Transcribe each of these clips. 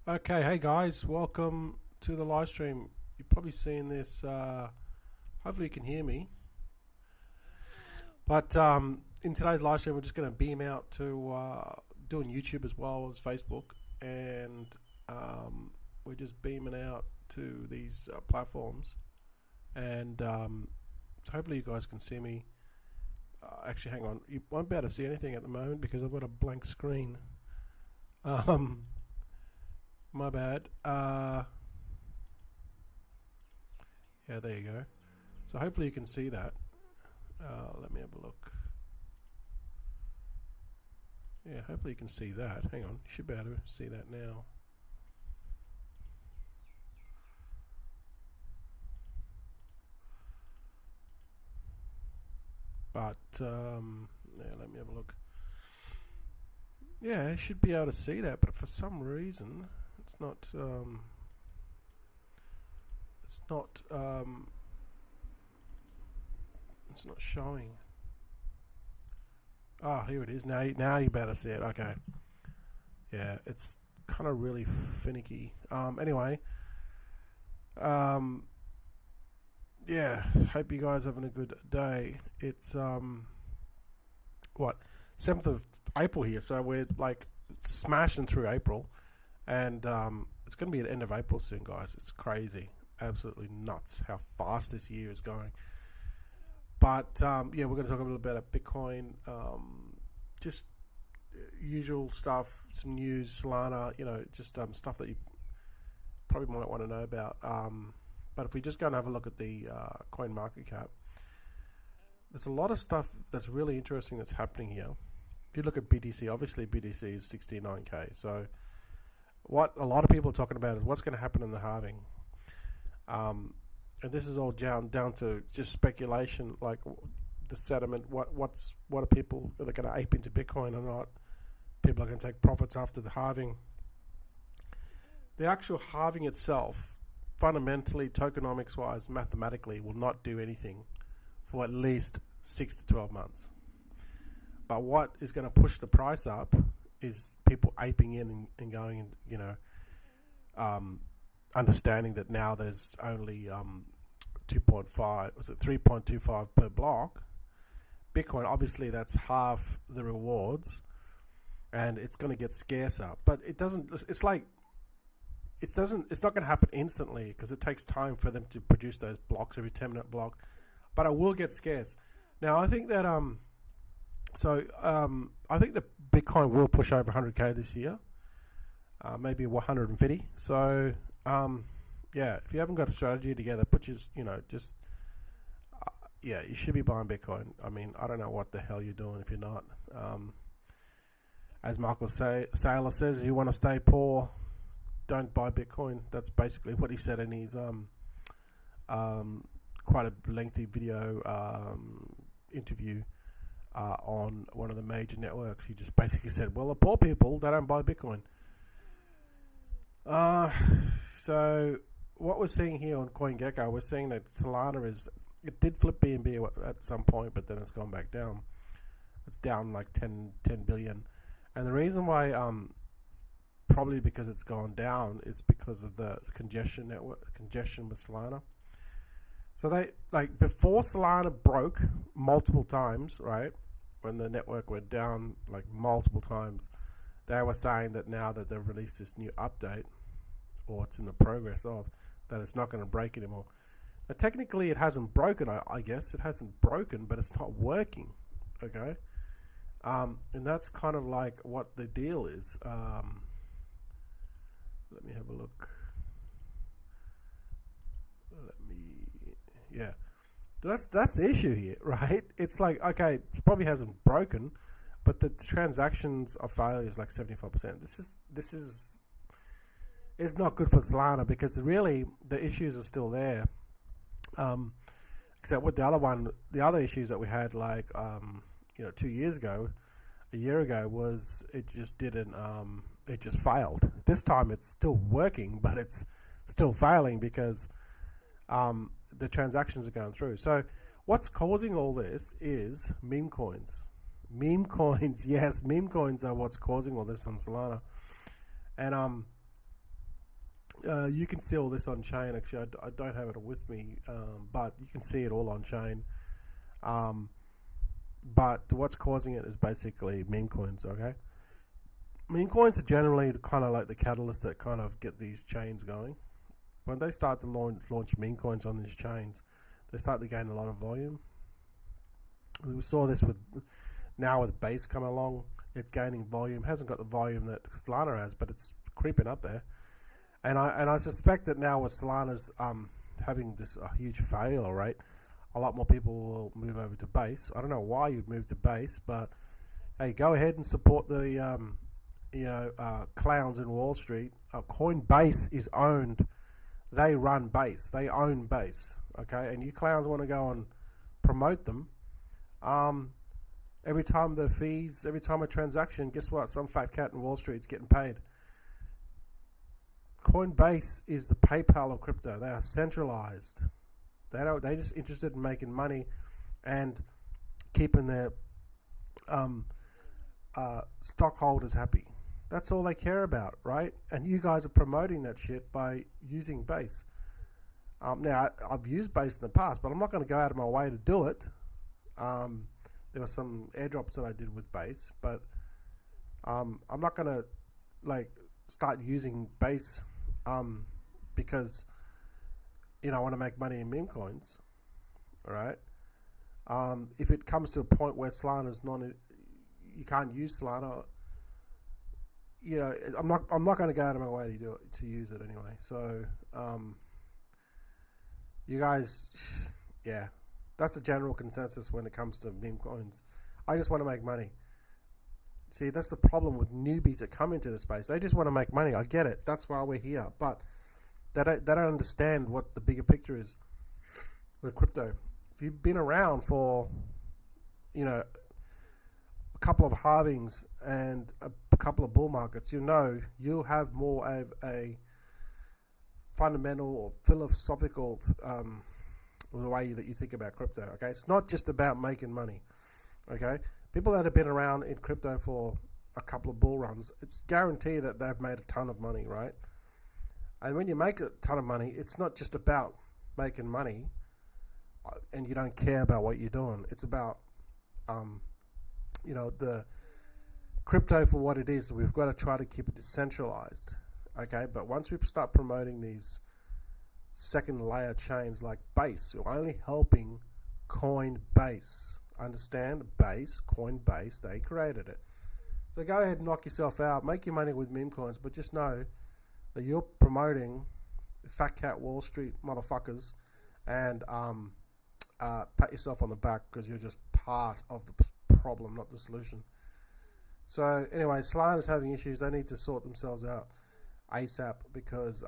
Okay, hey guys, welcome to the live stream. You've probably seen this. Hopefully, you can hear me. But in today's live stream, we're just going to beam out to doing YouTube as well as Facebook, and we're just beaming out to these platforms. And so hopefully, you guys can see me. Actually, hang on, you won't be able to see anything at the moment because I've got a blank screen. Um, my bad. Yeah, there you go. So hopefully you can see that. Let me have a look. Yeah, hopefully you can see that. Hang on, you should be able to see that now. But yeah, let me have a look. Yeah, you should be able to see that, but for some reason, it's not. It's not. It's not showing. Oh, here it is. Now you better see it. Okay. Yeah, it's kind of really finicky. Anyway. Um. Yeah. Hope you guys are having a good day. It's what 7th of April here, so we're like smashing through April, and it's going to be the end of April soon, guys. It's crazy, absolutely nuts how fast this year is going. But yeah, we're going to talk a little bit about Bitcoin, just usual stuff, some news, Solana, just stuff that you probably might want to know about. But if we just go and have a look at the coin market cap, there's a lot of stuff that's really interesting that's happening here. If you look at BTC, obviously BTC is 69k. So what a lot of people are talking about is what's going to happen in the halving. And this is all down to just speculation, like the settlement. What are people, are they going to ape into Bitcoin or not? People are going to take profits after the halving. The actual halving itself, fundamentally, tokenomics wise, mathematically, will not do anything for at least 6 to 12 months. But what is going to push the price up is people aping in and going, understanding that now there's only 2.5, was it 3.25 per block. Bitcoin, obviously, that's half the rewards, and it's going to get scarcer. But it doesn't. It's like it doesn't. It's not going to happen instantly because it takes time for them to produce those blocks, every 10-minute block. But it will get scarce. Now, I think that I think that Bitcoin will push over 100k this year, maybe 150. So yeah, if you haven't got a strategy together, put your yeah, you should be buying Bitcoin. I mean, I don't know what the hell you're doing if you're not. As Michael Saylor says, if you want to stay poor, don't buy Bitcoin. That's basically what he said in his quite a lengthy video interview on one of the major networks. He just basically said, well, the poor people, they don't buy Bitcoin. So what we're seeing here on CoinGecko, we're seeing that Solana it did flip BNB at some point, but then it's gone back down. It's down like 10 billion. And the reason why, probably because it's gone down, is because of the congestion with Solana. So they, like, before Solana broke multiple times, right, when the network went down like multiple times, they were saying that now that they've released this new update, or it's in the progress of, that it's not going to break anymore. Now, technically, it hasn't broken, I guess. It hasn't broken, but it's not working, okay? And that's kind of like what the deal is. Let me have a look. Yeah. That's the issue here, right? It's like, okay, it probably hasn't broken, but the transactions of failure is like 75%. This is it's not good for Solana because really the issues are still there. Except with the other issues that we had, like 2 years ago, a year ago, was it just didn't, it just failed. This time it's still working, but it's still failing because the transactions are going through. So what's causing all this is meme coins. Meme coins, yes, meme coins are what's causing all this on Solana. And You can see all this on chain. Actually, I don't have it with me, but you can see it all on chain. But what's causing it is basically meme coins. Okay, meme coins are generally kind of like the catalyst that kind of get these chains going. When they start to launch meme coins on these chains, they start to gain a lot of volume. We saw this with Base coming along. It's gaining volume. Hasn't got the volume that Solana has, but it's creeping up there. And I suspect that now with Solana's having this huge failure rate, a lot more people will move over to Base. I don't know why you'd move to Base, but hey, go ahead and support the clowns in Wall Street. Coinbase is owned. They run Base. They own Base. Okay, and you clowns want to go and promote them. Every time the fees, every time a transaction, guess what? Some fat cat in Wall Street's getting paid. Coinbase is the PayPal of crypto. They are centralized. They're just interested in making money and keeping their stockholders happy. That's all they care about, right? And you guys are promoting that shit by using Base. Now, I've used Base in the past, but I'm not going to go out of my way to do it. There were some airdrops that I did with Base, but I'm not going to start using Base because I want to make money in meme coins. All right. If it comes to a point where Solana's you can't use Solana. I'm not going to go out of my way to use it anyway. So, you guys, yeah, that's the general consensus when it comes to meme coins. I just want to make money. See, that's the problem with newbies that come into the space. They just want to make money. I get it. That's why we're here. But they don't understand what the bigger picture is with crypto. If you've been around for, a couple of halvings and a couple of bull markets, you'll have more of a fundamental or philosophical the way that you think about crypto. Okay, it's not just about making money. Okay, people that have been around in crypto for a couple of bull runs, it's guaranteed that they've made a ton of money, right? And when you make a ton of money, it's not just about making money and you don't care about what you're doing. It's about the crypto for what it is. We've got to try to keep it decentralized. Okay, but once we start promoting these second layer chains like Base, you're only helping Coinbase. Understand? Base, Coinbase, they created it. So go ahead and knock yourself out, make your money with meme coins, but just know that you're promoting fat cat Wall Street motherfuckers and pat yourself on the back because you're just part of the problem, not the solution. So anyway, Solana's having issues. They need to sort themselves out ASAP because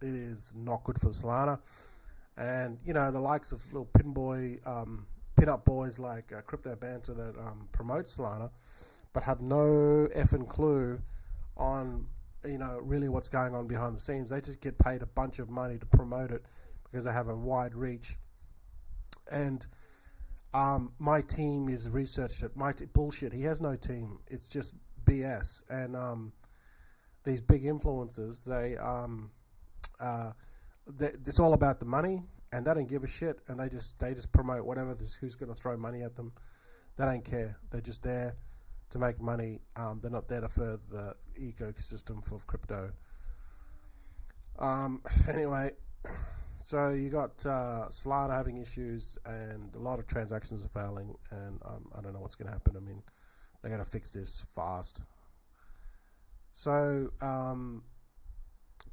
it is not good for Solana. And the likes of little pin-up boys like Crypto Banter that promote Solana, but have no effing clue on really what's going on behind the scenes. They just get paid a bunch of money to promote it because they have a wide reach. And my team is researched it. Bullshit. He has no team. It's just BS. And these big influencers, it's all about the money, and they don't give a shit. And they just promote whatever. Who's going to throw money at them? They don't care. They're just there to make money. They're not there to further the ecosystem for crypto. Anyway. So you got Solana having issues, and a lot of transactions are failing, and I don't know what's going to happen. I mean, they got to fix this fast. So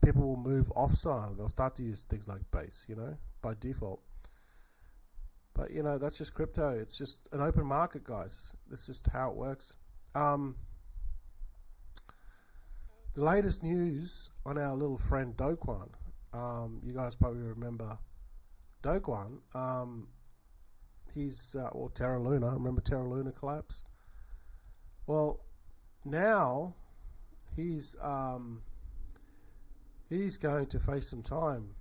people will move off Solana. They'll start to use things like Base, by default. But that's just crypto. It's just an open market, guys. That's just how it works. The latest news on our little friend Do Kwon. You guys probably remember Do Kwon. He's Terra Luna. Remember Terra Luna collapse? Well, now he's going to face some time,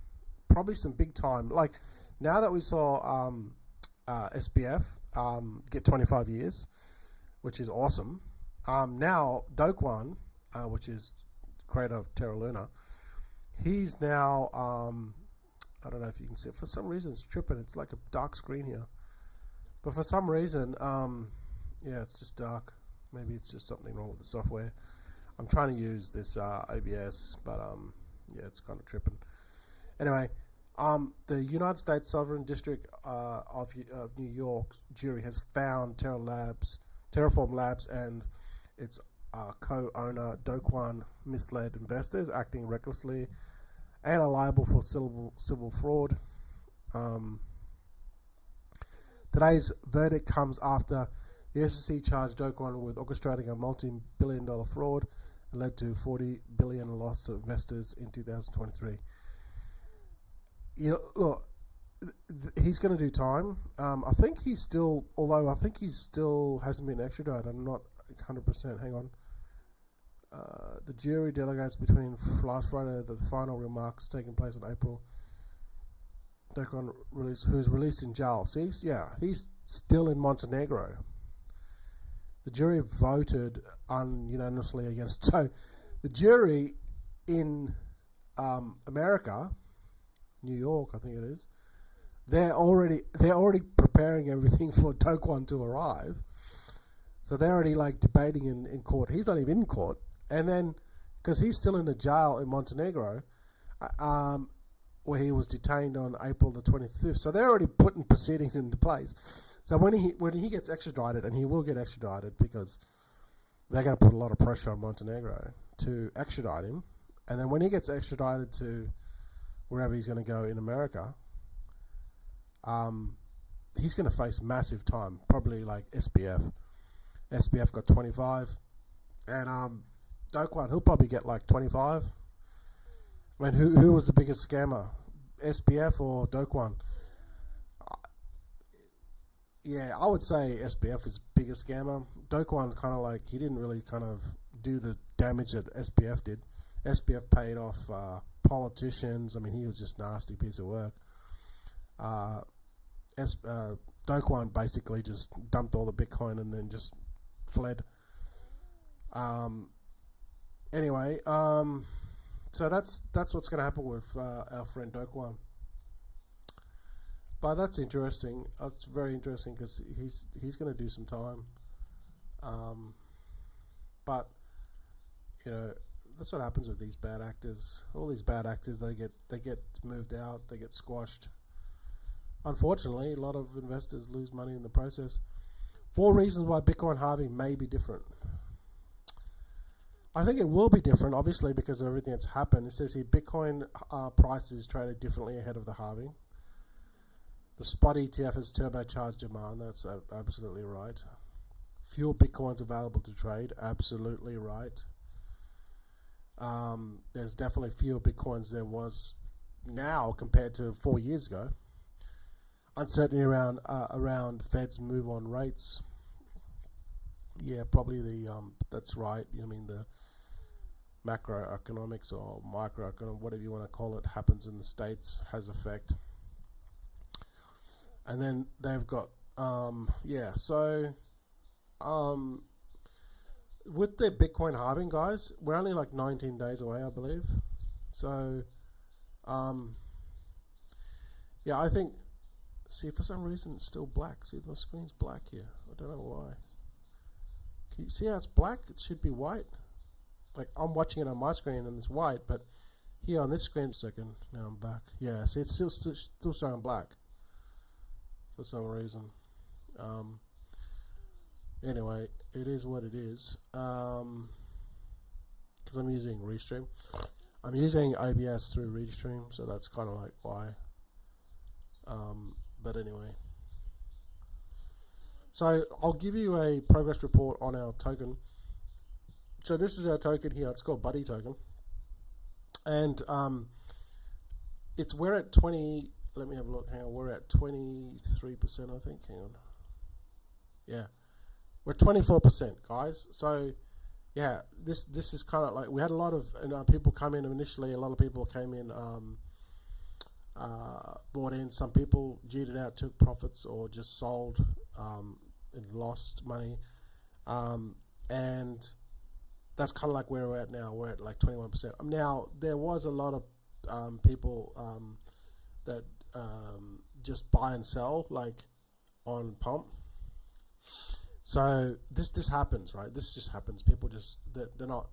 probably some big time. Like now that we saw SBF get 25 years, which is awesome. Now Do Kwon, which is creator of Terra Luna, He's now, I don't know if you can see it. For some reason, it's tripping. It's like a dark screen here. But for some reason, yeah, it's just dark. Maybe it's just something wrong with the software. I'm trying to use this OBS, but yeah, it's kind of tripping. Anyway, the United States Sovereign District of New York jury has found Terraform Labs and its co-owner Do Kwon misled investors, acting recklessly, and are liable for civil fraud. Today's verdict comes after the SEC charged Do Kwon with orchestrating a multi-billion-dollar fraud and led to $40 billion loss to investors in 2023. Look, he's going to do time. I think he's still, although I think he still hasn't been extradited. I'm not 100%. Hang on. The jury delegates between last Friday, the final remarks taking place in April. Do Kwon who's released in jail. See, yeah, he's still in Montenegro. The jury voted unanimously against. So, the jury in America, New York, I think it is, they're already preparing everything for Do Kwon to arrive. So they're already like debating in court. He's not even in court, and then because he's still in the jail in Montenegro, where he was detained on April the 25th. So they're already putting proceedings into place. So when he gets extradited, and he will get extradited because they're going to put a lot of pressure on Montenegro to extradite him, and then when he gets extradited to wherever he's going to go in America, he's going to face massive time, probably like SBF. SBF got 25, and Do Kwon, he'll probably get like 25. I mean, who was the biggest scammer, SBF or Do Kwon? Yeah, I would say SBF is the biggest scammer. Do Kwon kind of like, he didn't really kind of do the damage that SBF did. SBF paid off politicians. I mean, he was just a nasty piece of work. Do Kwon basically just dumped all the Bitcoin and then just fled. Anyway, so that's what's going to happen with our friend Do Kwon. But that's interesting. That's very interesting because he's going to do some time. But you know, that's what happens with these bad actors. All these bad actors, they get moved out, they get squashed. Unfortunately, a lot of investors lose money in the process. 4 reasons why Bitcoin halving may be different. I think it will be different, obviously, because of everything that's happened. It says here, Bitcoin prices traded differently ahead of the halving. The spot ETF has turbocharged demand. That's absolutely right. Fewer Bitcoins available to trade. Absolutely right. There's definitely fewer Bitcoins there was now compared to 4 years ago. Uncertainty around Fed's move on rates. Yeah, probably that's right. I mean, the macroeconomics or microeconomic, whatever you want to call it, happens in the States, has effect. And then they've got so with the Bitcoin halving, guys, we're only like 19 days away, I believe. So yeah, I think, see, for some reason it's still black. See, the screen's black here. I don't know why. Can you see how it's black? It should be white. Like, I'm watching it on my screen and it's white, but here on this screen, second, now I'm back. Yeah, see, it's still showing black for some reason. Anyway, it is what it is. Because I'm using Restream. I'm using OBS through Restream, so that's kind of like why. But anyway. So I'll give you a progress report on our token. So this is our token here. It's called Buddy Token. And we're at 20, let me have a look. Hang on, we're at 23%, I think. Hang on. Yeah. We're 24%, guys. So yeah, this is kind of like, we had a lot of people come in initially. A lot of people came in, bought in. Some people cheated out, took profits, or just sold and lost money. And that's kind of like where we're at now. We're at like 21%. Now, there was a lot of people that just buy and sell like on pump. So this happens, right? This just happens. People just they're not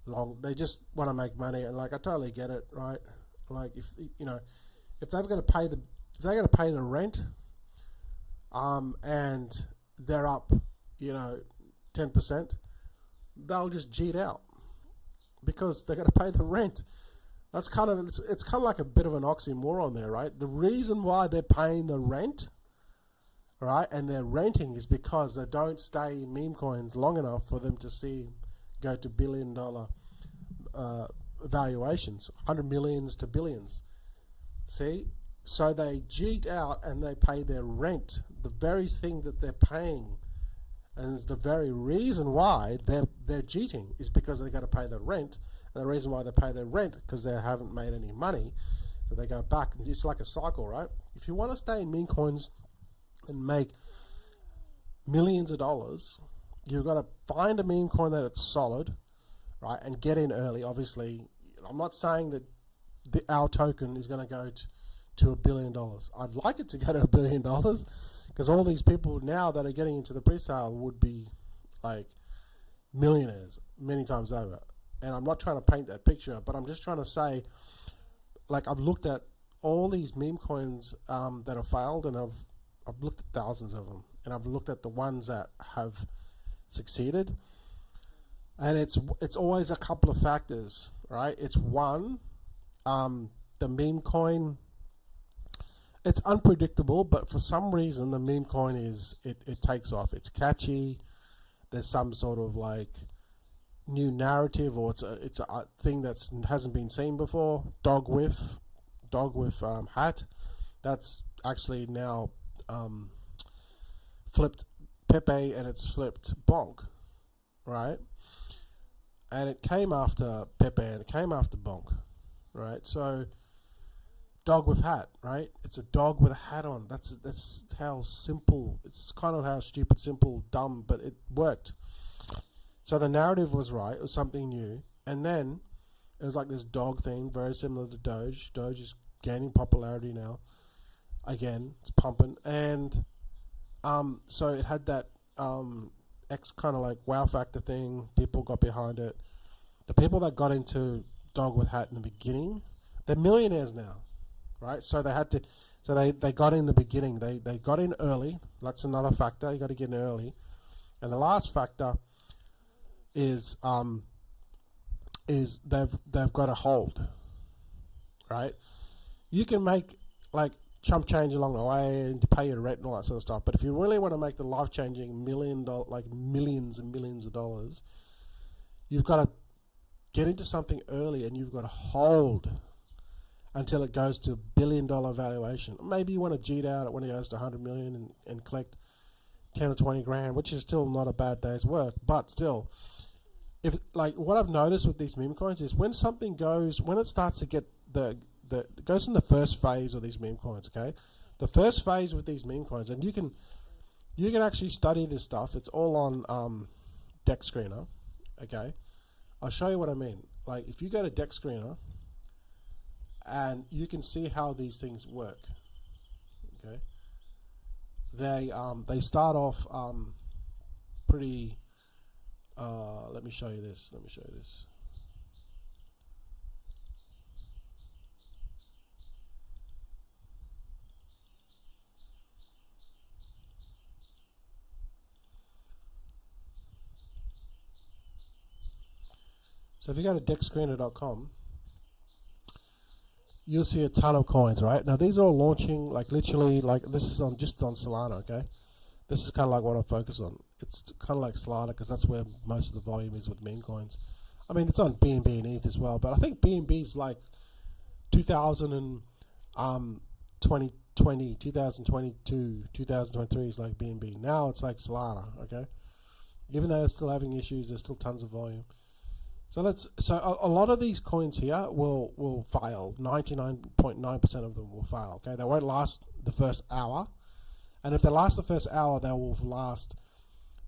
long. They just want to make money, and like I totally get it, right? Like if if they've got to pay the rent, and they're up 10%, they'll just cheat out because they're going to pay the rent. That's kind of it's kind of like a bit of an oxymoron there, right? The reason why they're paying the rent, right, and they're renting is because they don't stay in meme coins long enough for them to go to $1 billion valuations, 100 millions to billions. See, so they cheat out and they pay their rent, the very thing that they're paying. And the very reason why they're cheating is because they got to pay the rent. And the reason why they pay their rent because they haven't made any money, so they go back. And it's like a cycle, right? If you want to stay in meme coins and make millions of dollars, you've got to find a meme coin that it's solid, right, and get in early. Obviously, I'm not saying that our token is going to go to $1 billion. I'd like it to go to $1 billion. Because all these people now that are getting into the pre-sale would be like millionaires many times over. And I'm not trying to paint that picture, but I'm just trying to say, like, I've looked at all these meme coins that have failed, and I've looked at thousands of them, and I've looked at the ones that have succeeded. And it's always a couple of factors, right? It's one, the meme coin. It's unpredictable, but for some reason the meme coin it takes off. It's catchy. There's some sort of like new narrative, or it's a thing that hasn't been seen before. Dog with hat. That's actually now flipped Pepe, and it's flipped Bonk, right? And it came after Pepe, and it came after Bonk, right? So. Dog with hat, right? It's a dog with a hat on. That's how simple. It's kind of how stupid, simple, dumb, but it worked. So the narrative was right. It was something new, and then it was like this dog thing, very similar to Doge. Doge is gaining popularity now. Again, it's pumping, and so it had that X kind of like wow factor thing. People got behind it. The people that got into dog with hat in the beginning, they're millionaires now. Right, so they had to, so they got in the beginning. They got in early. That's another factor. You got to get in early, and the last factor is they've got a hold. Right, you can make like chump change along the way and to pay your rent and all that sort of stuff. But if you really want to make the life changing like millions and millions of dollars, you've got to get into something early, and you've got to hold until it goes to $1 billion valuation. Maybe you want to cheat out when it goes to 100 million and collect 10 or 20 grand, which is still not a bad day's work. But still, if like what I've noticed with these meme coins is when it starts to get it goes in the first phase of these meme coins. Okay, the first phase with these meme coins, and you can actually study this stuff. It's all on Deck Screener. Okay, I'll show you what I mean. Like if you go to Deck Screener, and you can see how these things work. Okay, they start off pretty. Let me show you this. So if you go to deckscreener.com, you'll see a ton of coins, right? Now these are all launching, like literally, like this is just on Solana, okay? This is kind of like what I focus on. It's kind of like Solana because that's where most of the volume is with meme coins. I mean, it's on BNB and ETH as well, but I think BNB is like 2020, 2022, 2023 is like BNB. Now it's like Solana, okay? Even though it's still having issues, there's still tons of volume. So a lot of these coins here will fail. 99.9% of them will fail. Okay, they won't last the first hour, and if they last the first hour, they won't last.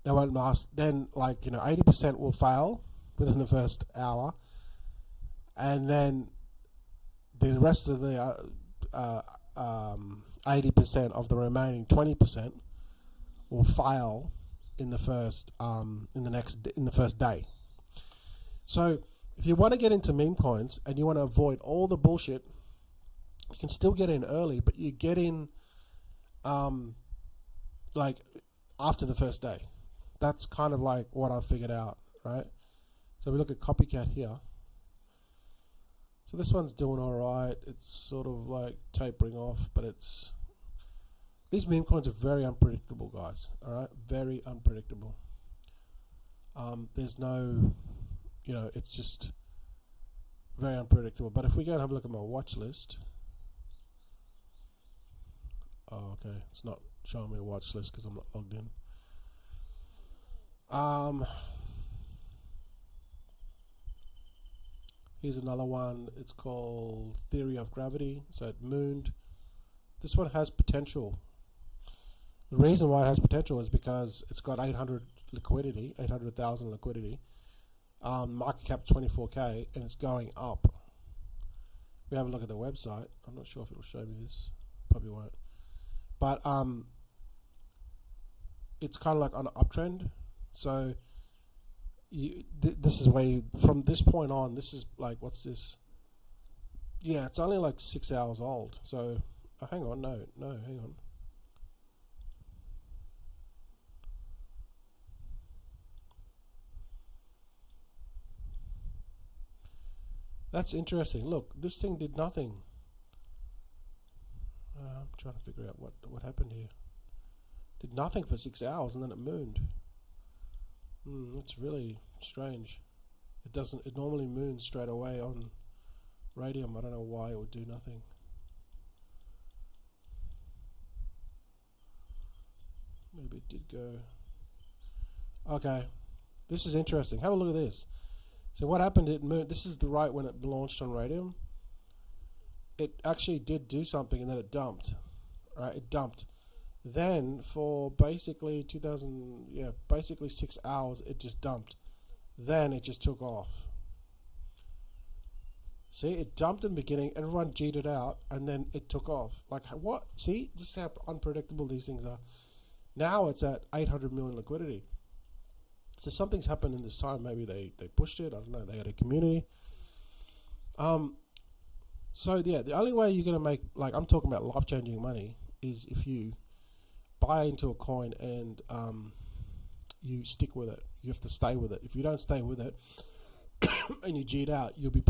Then 80% will fail within the first hour, and then the rest of the 80% of the remaining 20% will fail in the first in the first day. So if you want to get into meme coins and you want to avoid all the bullshit, you can still get in early, but you get in like after the first day. That's kind of like what I figured out, right? So we look at Copycat here. So this one's doing all right. It's sort of like tapering off, but these meme coins are very unpredictable, guys. All right, very unpredictable. There's no, it's just very unpredictable. But if we go and have a look at my watch list, okay, it's not showing me a watch list because I'm not logged in. Here's another one. It's called Theory of Gravity. So it mooned. This one has potential. The reason why it has potential is because it's got 800,000 liquidity. Market cap 24k, and it's going up. We have a look at the website. I'm not sure if it'll show me this. Probably won't. But it's kind of like on an uptrend. So this is where from this point on, this is like, what's this? Yeah, it's only like 6 hours old. So hang on, no, hang on. That's interesting. Look, this thing did nothing. I'm trying to figure out what happened here. Did nothing for 6 hours and then it mooned. That's really strange. It normally moons straight away on Raydium. I don't know why it would do nothing. Maybe it did go. Okay, this is interesting. Have a look at this. So what happened? It mooned. This is the right when it launched on Raydium. It actually did do something and then it dumped. Right, it dumped. Then for basically basically 6 hours, it just dumped. Then it just took off. See, it dumped in the beginning, everyone G'd it out, and then it took off. Like, what? See, this is how unpredictable these things are. Now it's at 800 million liquidity. So something's happened in this time. Maybe they pushed it. I don't know. They had a community. So yeah, the only way you're gonna make, like, I'm talking about life-changing money, is if you buy into a coin and you stick with it. You have to stay with it. If you don't stay with it and you G'd out, you'll be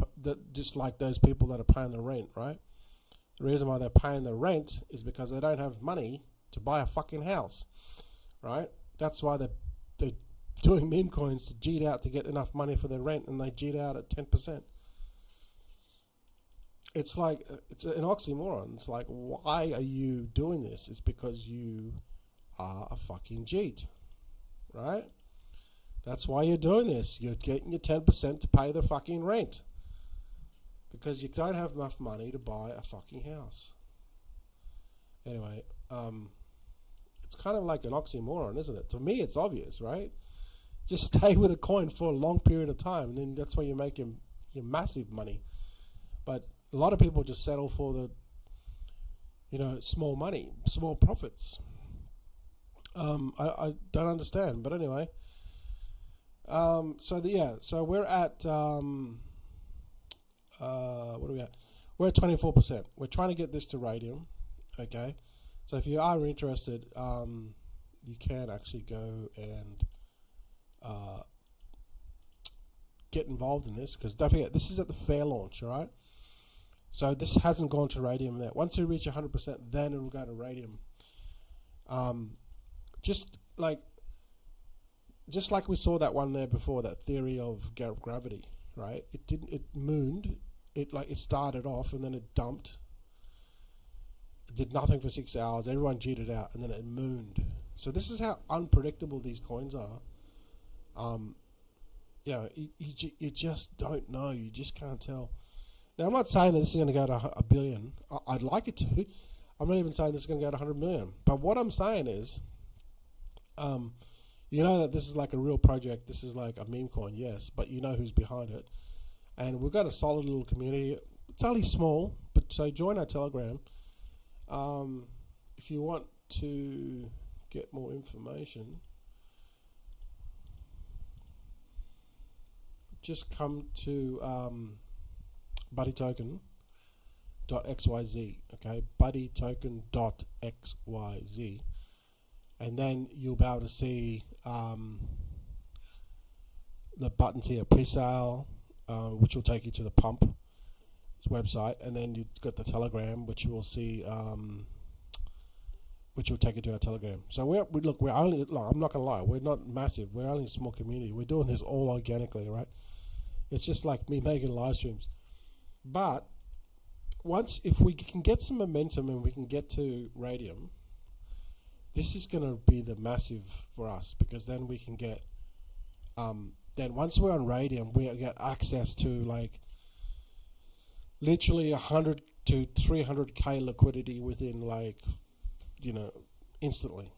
just like those people that are paying the rent, right? The reason why they're paying the rent is because they don't have money to buy a fucking house, right? That's why they're doing meme coins to G'd out to get enough money for their rent, and they G'd out at 10%. It's like, it's an oxymoron. It's like, why are you doing this? It's because you are a fucking cheat, right? That's why you're doing this. You're getting your 10% to pay the fucking rent because you don't have enough money to buy a fucking house. Anyway, it's kind of like an oxymoron, isn't it? To me, it's obvious, right? Just stay with a coin for a long period of time, and then that's where you make your massive money. But a lot of people just settle for the, small money, small profits. I don't understand, but anyway. So we're at what are we at? We're at 24%. We're trying to get this to Raydium. Okay, so if you are interested, you can actually go and get involved in this, because don't forget, this is at the fair launch, all right? So this hasn't gone to Raydium yet. Once you reach 100%, then it'll go to Raydium. Just like we saw that one there before, that theory of gravity, right? It mooned. It started off and then it dumped. It did nothing for 6 hours. Everyone G'd it out and then it mooned. So this is how unpredictable these coins are. You just don't know. You just can't tell. Now, I'm not saying that this is going to go to a billion. I'd like it to. I'm not even saying this is going to go to 100 million. But what I'm saying is, that this is like a real project. This is like a meme coin, yes, but you know who's behind it. And we've got a solid little community. It's only small, but so join our Telegram. If you want to get more information, just come to buddytoken.xyz, okay, buddytoken.xyz, and then you'll be able to see the buttons here, pre-sale, which will take you to the pump website, and then you've got the Telegram, which you will see, which will take you to our Telegram. So we're only, I'm not gonna lie, we're not massive. We're only a small community. We're doing this all organically, right? It's just like me making live streams. But if we can get some momentum and we can get to Radium, this is gonna be the massive for us, because then we can get, then once we're on Radium, we get access to like literally 100 to 300k liquidity within like, instantly.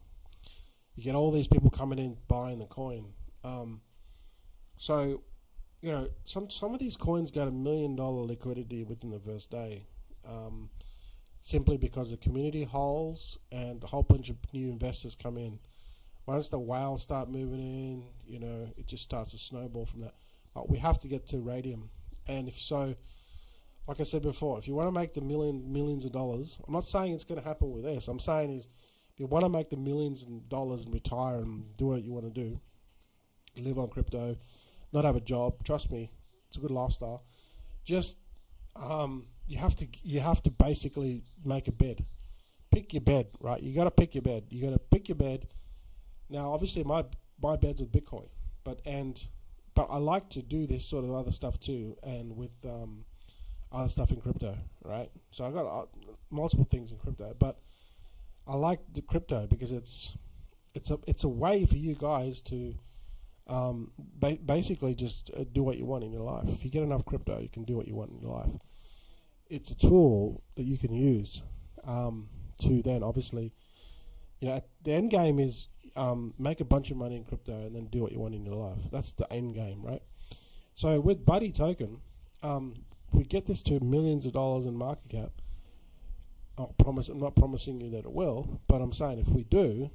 You get all these people coming in buying the coin. So some of these coins got $1 million liquidity within the first day, simply because the community holds and a whole bunch of new investors come in. Once the whales start moving in, it just starts to snowball from that. But we have to get to Radium, and if so, like I said before, if you want to make the millions of dollars, I'm not saying it's going to happen with this. I'm saying is, if you want to make the millions of dollars and retire and do what you want to do, live on crypto, not have a job, trust me, it's a good lifestyle. Just you have to basically make a bed. Pick your bed, right? You got to pick your bed. You got to pick your bed. Now, obviously, my bed's with Bitcoin, but I like to do this sort of other stuff too, and with other stuff in crypto, right? So I got multiple things in crypto, but I like the crypto because it's a way for you guys to basically just do what you want in your life. If you get enough crypto, you can do what you want in your life. It's a tool that you can use to then obviously, the end game is make a bunch of money in crypto and then do what you want in your life. That's the end game, right? So with Buddy Token, if we get this to millions of dollars in market cap, I'm not promising you that it will, but I'm saying if we do,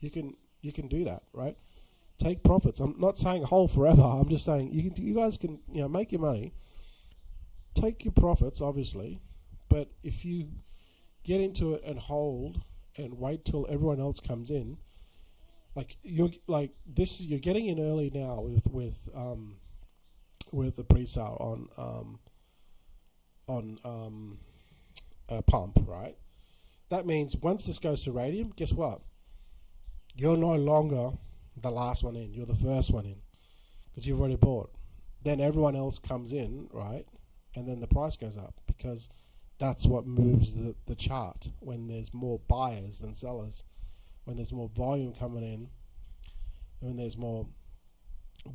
you can do that, right? Take profits. I'm not saying hold forever. I'm just saying you guys can make your money, take your profits, obviously, but if you get into it and hold and wait till everyone else comes in, you're getting in early now with the pre-sale on pump, right? That means once this goes to Radium, guess what? You're no longer the last one in. You're the first one in because you've already bought. Then everyone else comes in, right? And then the price goes up because that's what moves the chart when there's more buyers than sellers, when there's more volume coming in, when there's more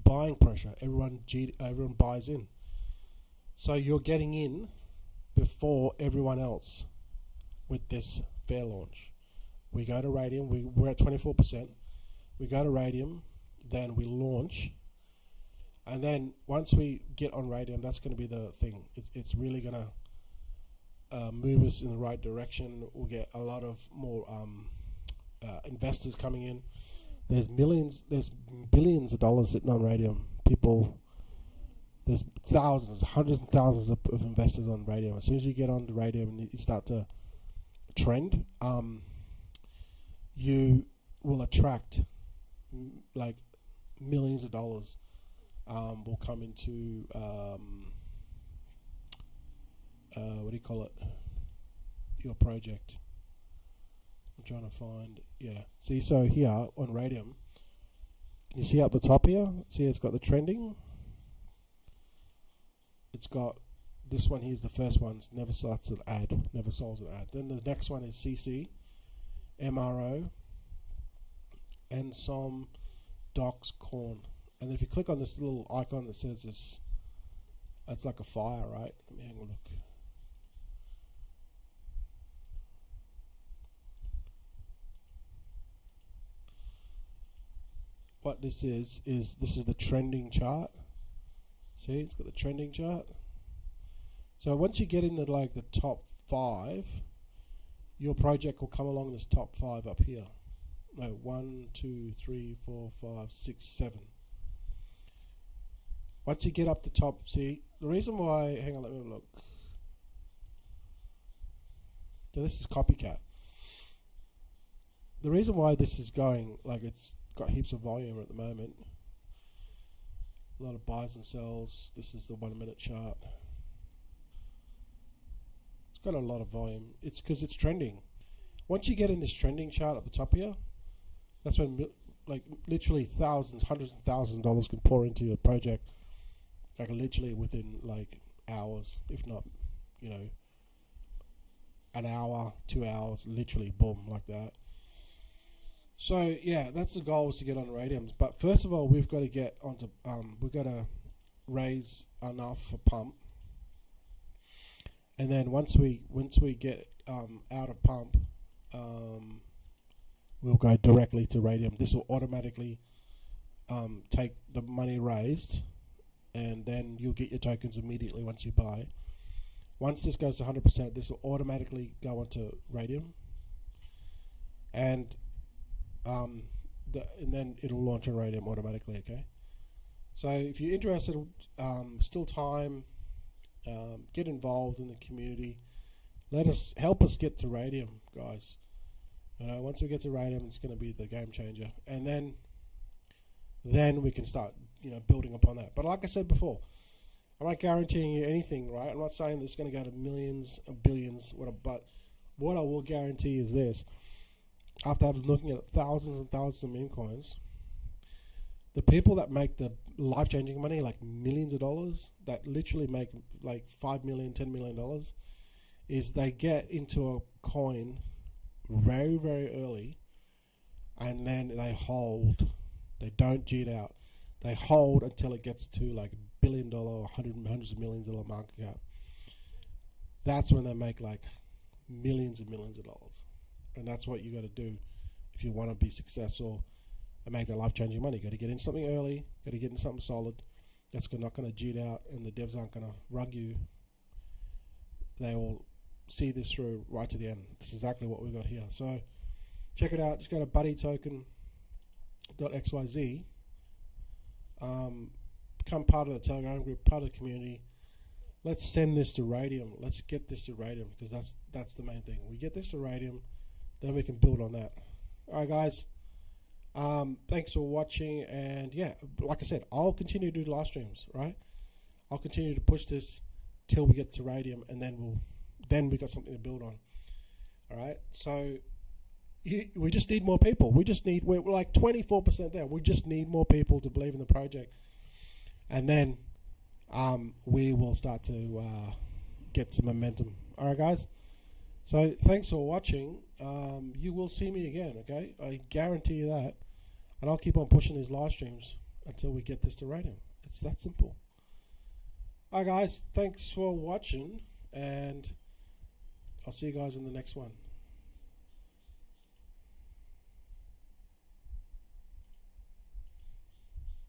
buying pressure, everyone buys in. So you're getting in before everyone else with this fair launch. We go to Radium, we're at 24%. We go to Radium, then we launch, and then once we get on Radium, that's going to be the thing. It's really going to move us in the right direction. We'll get a lot of more investors coming in. There's billions of dollars sitting on Radium. There's thousands, hundreds and thousands of investors on Radium. As soon as you get on the Radium and you start to trend, you will attract like millions of dollars will come into what do you call it? Your project. I'm trying to find, See, so here on Radium, can you see up the top here? See, it's got the trending. It's got this one here's the first one. It's never starts an ad, never solves an ad. Then the next one is CC, MRO, and some Docs Corn. And if you click on this little icon that says this, that's like a fire, right? Let me have a look. What this is this is the trending chart. See, it's got the trending chart. So once you get into like the top 5, your project will come along this top 5 up here. No, 1, 2, 3, 4, 5, 6, 7. Once you get up the top, see, the reason why, hang on, let me look. So this is Copycat. The reason why this is going, like it's got heaps of volume at the moment. A lot of buys and sells. This is the 1 minute chart. It's got a lot of volume. It's because it's trending. Once you get in this trending chart at the top here, that's when like literally thousands, hundreds of thousands of dollars can pour into your project. Like literally within like hours, if not, you know, an hour, 2 hours, literally boom, like that. So yeah, that's the goal, is to get on Raydiums. But first of all, we've got to get onto we've got to raise enough for pump, and then once we get out of pump, we'll go directly to Raydium. This will automatically take the money raised, and then you'll get your tokens immediately once you buy. Once this goes to 100%, this will automatically go onto Raydium, and then it'll launch on Raydium automatically. Okay, so if you're interested, still time, get involved in the community. Help us get to Raydium, guys. You know, once we get to Raydium, it's going to be the game changer, and then we can start, you know, building upon that. But like I said before, I'm not guaranteeing you anything, right? I'm not saying this is going to go to millions or billions, but what I will guarantee is this: after I've been looking at thousands and thousands of meme coins, the people that make the life-changing money, like millions of dollars, that literally make like $5 million, $10 million, is they get into a coin very, very early, and then they hold. They don't cheat out. They hold until it gets to like $1 billion or hundreds of millions dollar market cap. That's when they make like millions and millions of dollars. And that's what you got to do if you want to be successful and make that life-changing money. You got to get in something early. Got to get in something solid. That's not going to cheat out, and the devs aren't going to rug you. They will see this through right to the end. That's exactly what we got here. So check it out. Just go to buddytoken.xyz. Become part of the Telegram group, part of the community. Let's send this to Raydium. Let's get this to Raydium, because that's the main thing. We get this to Raydium, then we can build on that. All right, guys. Thanks for watching, and yeah, like I said, I'll continue to do live streams. Right? I'll continue to push this till we get to Raydium, and then we got something to build on. All right. So we just need more people. We're like 24% there. We just need more people to believe in the project, and then we will start to get some momentum. All right, guys. So thanks for watching. You will see me again, okay? I guarantee you that. And I'll keep on pushing these live streams until we get this to Raydium. It's that simple. All right, guys. Thanks for watching, and I'll see you guys in the next one.